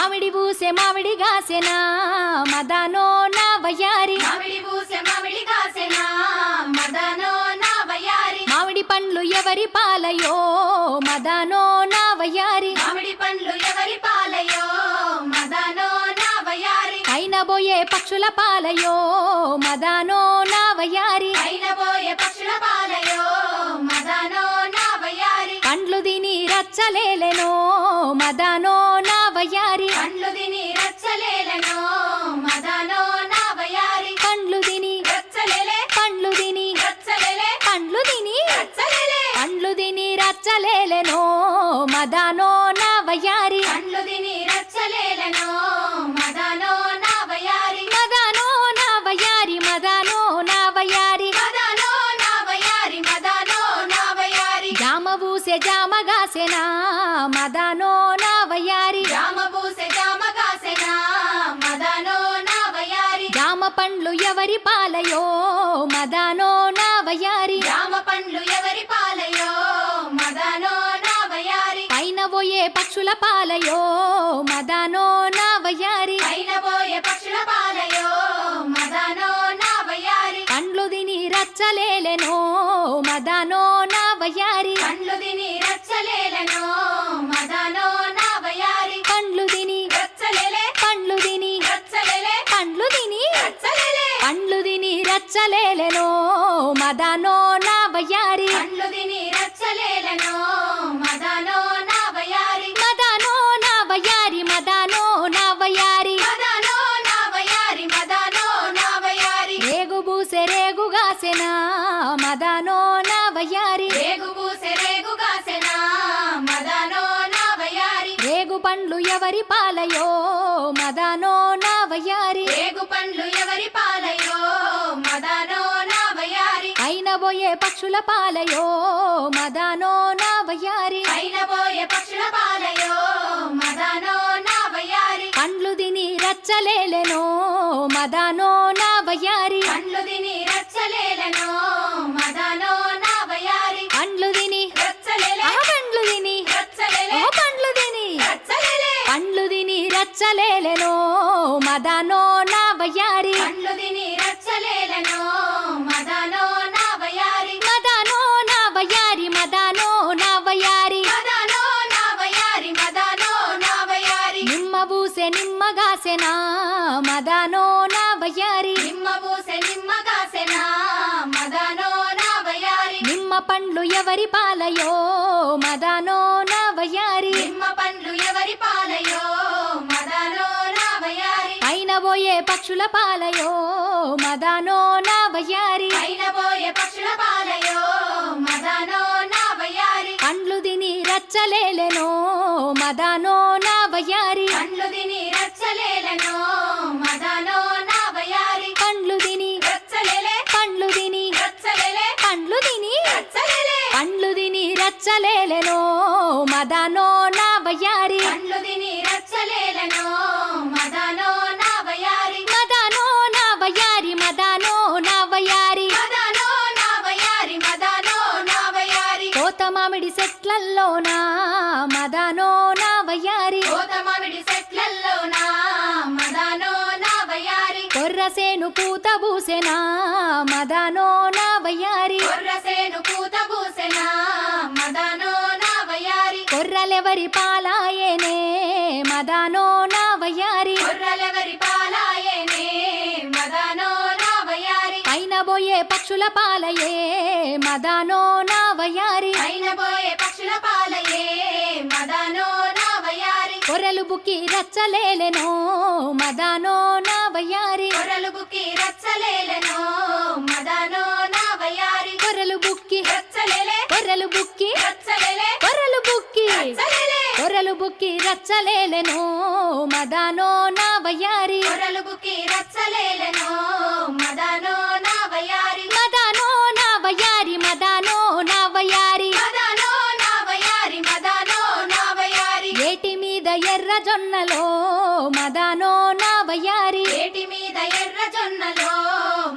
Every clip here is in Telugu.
మామిడి పూసే మామిడి గాసెనా మదనో నా వయ్యారి మామిడి పూసే మామిడి కాసెనా మదనో నా వయ్యారి మామిడి పండ్లు ఎవరి పాలయో మదనో నా వయ్యారి మామిడి పండ్లు ఎవరి పాలయో మదనో నా వయ్యారి అయినబోయే పక్షుల పాలయో మదనో నా వయ్యారి అయినబోయే పక్షుల పాలయో మదనో నా వయ్యారి పండ్లు తిని రచ్చలేలెనో మదనో నా వయ్యారి పండ్లు తిని రచ్చలేలెనో మదనో నా వయ్యారి పండ్లు తిని రచ్చలేలే పండ్లు తిని రచ్చలేలే పండ్లు తిని రచ్చలేలే పండ్లు తిని రచ్చలేలెనో మదనో నా వయ్యారి పండ్లు తిని రచ్చలేలెనో మదనో నా వయ్యారి మదనో నా వయ్యారి మదనో నా వయ్యారి మదనో నా వయ్యారి మదనో నా వయ్యారి జామ పూసే జామ గాసెనా మదనో నా వయ్యారి జామ పూసే జామ కాసెనా మదనో నా వయ్యారి జామ పండ్లు ఎవరి పాలయో మదనో నా వయ్యారి జామ పండ్లు ఎవరి పాలయో మదనో నా వయ్యారి పైన పోయే పక్షుల పాలయో మదనో నా వయ్యారి అయినబోయే పక్షుల పాలయో మదనో నా వయ్యారి పండ్లు తిని రచ్చలేలెనో మదనో నా వయ్యారి పండ్లు తిని రచ్చలేలెనో మదనో నా వయ్యారి పండ్లు తిని రచ్చలేలే పండ్లు తిని రచ్చలేలే పండ్లు తిని రచ్చలేలే పండ్లు తిని రచ్చలేలెనో మదనో నా వయ్యారి పండ్లు తిని రచ్చలేలెనో మదనో నా వయ్యారి మదనో నా వయ్యారి మదనో నా వయ్యారి మదనో నా వయ్యారి మదనో నా వయ్యారి రేగు బూసె రేగు గాసెనా మదనో నా వయ్యారి రేగు పూసె రేగు కాసెనా మదనో నా వయ్యారి రేగు పండ్లు ఎవరి పాలయో మదనో నా వయ్యారి రేగు పండ్లు ఎవరి పాలయో మదనో నా వయ్యారి అయినబోయే పక్షుల పాలయో మదనో నా వయ్యారి అయినబోయే పక్షుల పాలయో మదనో నా వయ్యారి పండ్లు తిని రచ్చలేలెనో మదనో నా వయ్యారి పండ్లు తిని రచ్చలేలెనో మదనో నా వయ్యారి పండ్లు తిని రచ్చలేలే పండ్లు తిని రచ్చలేలే పండ్లు తిని రచ్చలేలే పండ్లు తిని రచ్చలేలెనో మదనో నా వయ్యారి పండ్లు తిని రచ్చలేలెనో మదనో నా వయ్యారి మదనో నా వయ్యారి మదనో నా వయ్యారి మదనో నా వయ్యారి మదనో నా వయ్యారి నిమ్మ బూసె నిమ్మ గాసెనా మదనో నా వయ్యారి నిమ్మ పూసె నిమ్మ కాసెనా మదనో నా వయ్యారి నిమ్మ పండ్లు ఎవరి పాలయో మదనో నా వయ్యారి నిమ్మ పండ్లు ఎవరి పాలయో మదనో నా వయ్యారి పైన పోయే పక్షుల పాలయో మదనో నా వయ్యారి అయినబోయే పక్షుల పాలయో మదనో నా వయ్యారి పండ్లు తిని రచ్చలేలెనో మదనో నా వయ్యారి పండ్లు తిని రచ్చలేలెనో మదనో నా వయ్యారి పండ్లు తిని రచ్చలేలే పండ్లు తిని రచ్చలేలే పండ్లు తిని రచ్చలేలే పండ్లు తిని రచ్చలేలెనో మదనో నా వయ్యారి పండ్లు తిని రచ్చలేలెనో మదనో నా వయ్యారి మదనో నా వయ్యారి మదనో నా వయ్యారి మదనో నా వయ్యారి మదనో నా వయ్యారి కోత మామిడి చెట్లల్లోనా మదనో నా వయ్యారి కోత మామిడి చెట్లల్లోనా మదనో నా వయ్యారి కొర్రసేను పూత బూసెనా మదనో నా వయ్యారి కొర్రసేను పూత పూసెనా మదనో నా వయ్యారి కొర్రలెవరి పాలాయేనే మదనో నా వయ్యారి కొర్రలెవరి పాలాయేనే మదనో నా వయ్యారి పైన పోయే పక్షుల పాలయే మదనో నా వయ్యారి అయినబోయే పక్షుల పాలయే మదనో నా వయ్యారి కొర్రలు బుక్కి రచ్చలేలెనో మదనో నా వయ్యారి కొర్రలు బుక్కి రచ్చలేలెనో మదనో నా వయ్యారి కొర్రలు బుక్కి రచ్చలేలే కొర్రలు బుక్కి రచ్చలేలే కొర్రలు బుక్కి రచ్చలేలే కొర్రలు బుక్కి రచ్చలేలెనో మదనో నా వయ్యారి కొర్రలు బుక్కి రచ్చలేలెనో మదనో నా వయ్యారి మదనో నా వయ్యారి మదనో నా వయ్యారి మదనో నా వయ్యారి మదనో నా వయ్యారి ఏటి మీద ఎర్ర జొన్నలో మదనో నా వయ్యారి ఏటి మీద ఎర్ర జొన్నలో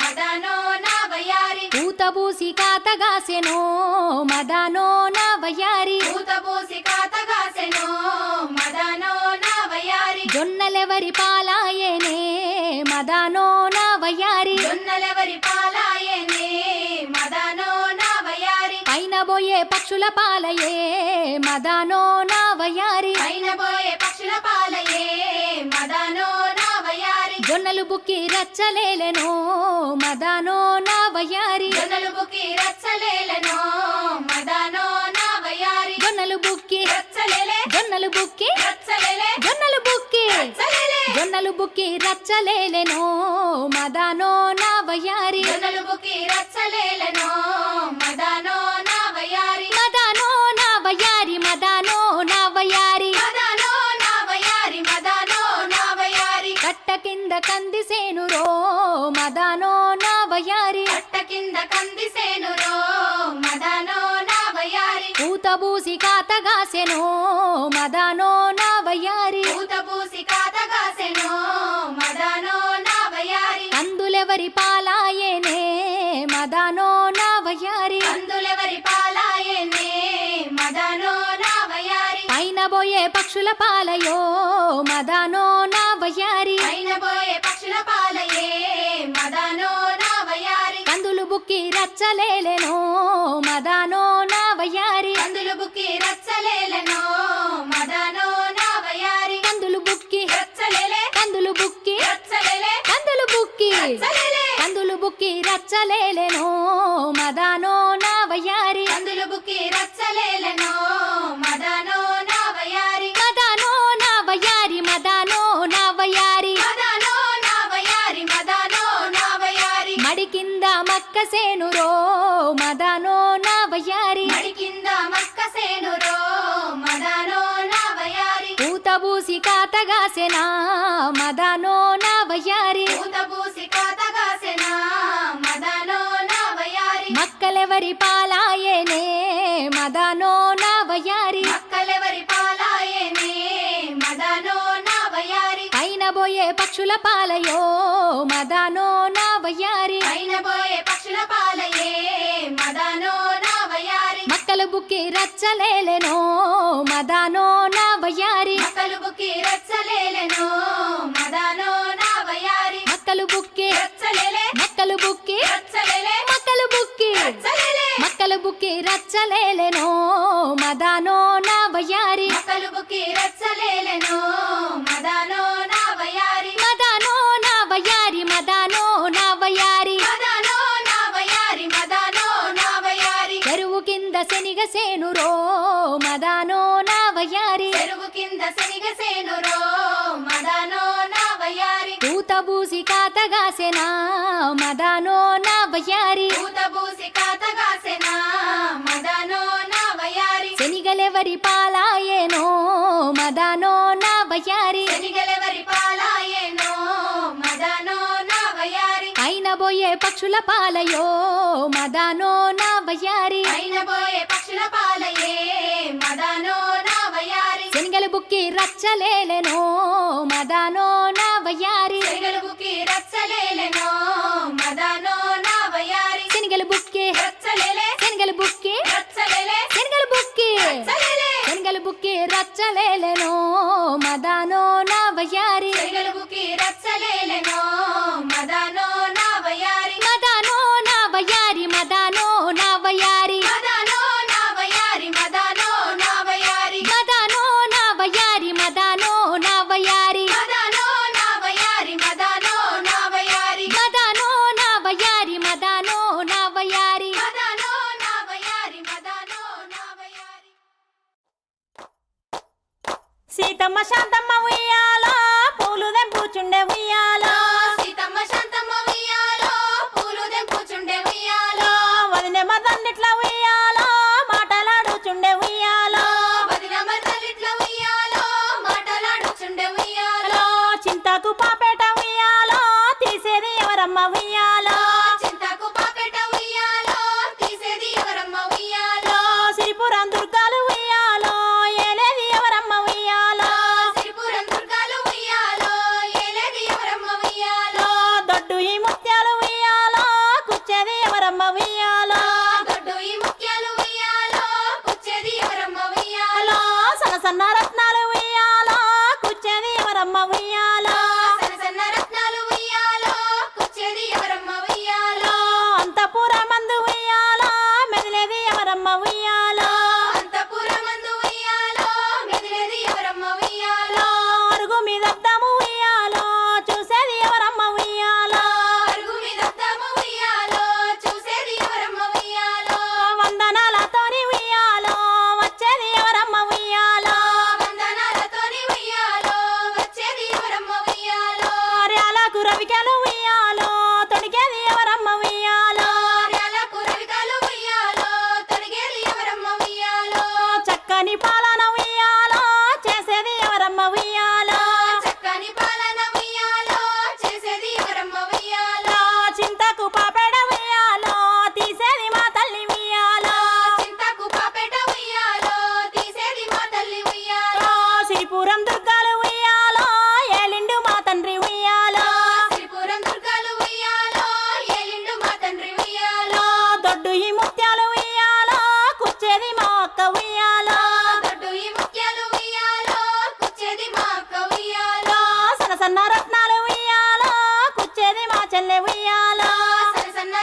మదనో నా వయ్యారి పూత బూసి కాతగాసెనో మదనో నా వయ్యారి పూత పూసి కాతగాసెనో మదనో నా వయ్యారి పక్షుల పాలయే మదానో నా వయారి పైన పోయే పక్షుల పాలయే మదానో నా వయారి జొన్నలు బుక్కి రచ్చలేలెనో మదానో నా వయారి జొన్నలు బుక్కి రచ్చలేలెనో మదానో నా వయారి జొన్నలు బుక్కి రచ్చలేలే జొన్నలు బుక్కి రచ్చలేలే జొన్నలు బుక్కి రచ్చలేలే జొన్నలు బుక్కి రచ్చలేలెనో మదానో నా వయారి జొన్నలు బుక్కి రచ్చలేలెనో మదానో నా వయారి మదానో నా వయారి మదానో నా వయారి మదానో నా వయారి మదానో నా వయారి కట్ట కింద కందిసేనురో మదానో నా వయారి కట్ట కింద కందిసేనురో మదానో నా వయారి పూతబూసి కాతగాసెనో మదానో నా వయారి పూత పూసి కాతగాసెనో మదానో నా వయారి కందులెవరి పాలాయేనే మదానో నా వయారి అందులెవరి పాలాయనే మదానో నా వయారి పైన పోయే పక్షుల పాలయో మదానో నా వయారి పైన పోయే పక్షుల పాలయే మదానో నా వయారి కందులు బుక్కి రచ్చలేలెనో మదానో నా వయారి కందులు బుక్కి రచ్చలేలెనో మదానో నా వయారి కందులు బుక్కి రచ్చలేలే కందులు బుక్కి రచ్చలేలే కందులు బుక్కి రచ్చలేలే కందులు బుక్కి రచ్చలేలెనో మదానో నా వయారి కందులు బుక్కి రచ్చలేలెనో మదానో నా వయారి మదానో నా వయారి మదానో నా వయారి మదానో నా వయారి మదానో నా వయారి మడి కింద మక్కసేనురో మదానో నా వయారి మడి కింద మక్క సేనురో మదానో నా వయారి పూతబూసి కాతగాసెనా మదానో నా వయారి పూత పూసి కాతగాసెనా మదానో నా వయారి మక్కలెవరి పాలాయేనే మదానో నా వయారి మక్కలెవరి పాలాయనే మదానో నా వయారి పైన పోయే పక్షుల పాలయో మదానో నా వయారి పైన పోయే పక్షుల పాలయే మదానో నా వయారి మక్కలు బుక్కి రచ్చలేలెనో మదానో నా వయారి మక్కలు బుక్కి రచ్చలేలెనో మదానో నా వయారి మక్కలు బుక్కి రచ్చలేలే మక్కలు బుక్కి రచ్చలేలే మక్కలు బుక్కి రచ్చలేలే మక్కలు బుక్కి రచ్చలేలెనో మదానో నా వయారి మక్కలు బుక్కి రచ్చలేలెనో మదానో నా వయారి మదానో నా వయారి మదానో నా వయారి మదానో నా వయారి మదానో నా వయారి చెరువు కింద శనిగ సేనురో మదానో నా వయారి చెరువు కింద శనిగసేనురో మదానో నా వయారి పూతబూసి కాతగాసెనా మదానో నా వయారి పూత పూసి కాతగాసెనా మదానో నా వయారి శనిగలెవరి పాలాయేనో మదానో నా వయారి శనిగలెవరి పాలాయేనో మదానో నా వయారి పైన పోయే పక్షుల పాలయో మదానో నా వయారి పైన పోయే పక్షుల పాలయే మదానో నా వయారి శనిగలు బుక్కి రచ్చలేలెనో మదానో నా వయారి శనిగలు బుక్కి రచ్చలేలెనో మదానో నా వయారి శనిగలు బుక్కి రచ్చలేలే శనిగలు బుక్కి రచ్చలేలే శనిగలు బుక్కి రచ్చలేలే శనిగలు బుక్కి రచ్చలేలెనో మదానో నా వయారి శనిగలు బుక్కి రచ్చలేలెనో మదానో నా వయారి మదానో నా వయారి మదానో నా వయారి మదానో నా వయారి మదానో నా వయారి మదానో నా వయారి మదానో నా వయారి మదానో నా వయారి మదానో నా వయారి మదానో నా వయారి మదానో నా వయారి మదానో నా వయారి మదానో నా వయారి సీతమ్మ శాంతమ్మ ఉయ్యాలో పూలు దెంపుచుండే ఉయ్యాలో సీతమ్మ శాంతమ్మ ఉయ్యాలో పూలు దెంపుచుండే ఉయ్యాలో వదిన మదన్నిట్ల ఉయ్యాలో మాటలాడుచుండే ఉయ్యాలో వదిన మరదలిట్ల ఉయ్యాలో మాటలాడుచుండే ఉయ్యాలో చింతకు పాపేట ఉయ్యాలో తీసేది ఎవరమ్మ ఉయ్యాలో చింతకు పాపెట ఉయ్యాలో తీసేది ఎవరమ్మ ఉయ్యాలో సిరిపురం దుర్గాలు ఉయ్యాలో ఏలేది ఎవరమ్మ ఉయ్యాలో సిరిపురం దుర్గాలు ఉయ్యాలో ఏలేది ఎవరమ్మ ఉయ్యాలో సిరిపురం దుర్గాలు ఉయ్యాలో ఏలిండు మా తండ్రి ఉయ్యాలో శ్రీపురం దుర్గాలు ఉయ్యాలో ఏలిండు మా తండ్రి ఉయ్యాలో దొడ్డు ఈ ముత్యాలు ఉయ్యాలో కుచ్చేది మా అక్క ఉయ్యాలో దొడ్డు ఈ ముత్యాలు ఉయ్యాలో కుచ్చేది మా అక్క ఉయ్యాలో సన్న సన్న రత్నాలు ఉయ్యాలో కుచ్చేది మా చెల్లె ఉయ్యాలో సన్న సన్న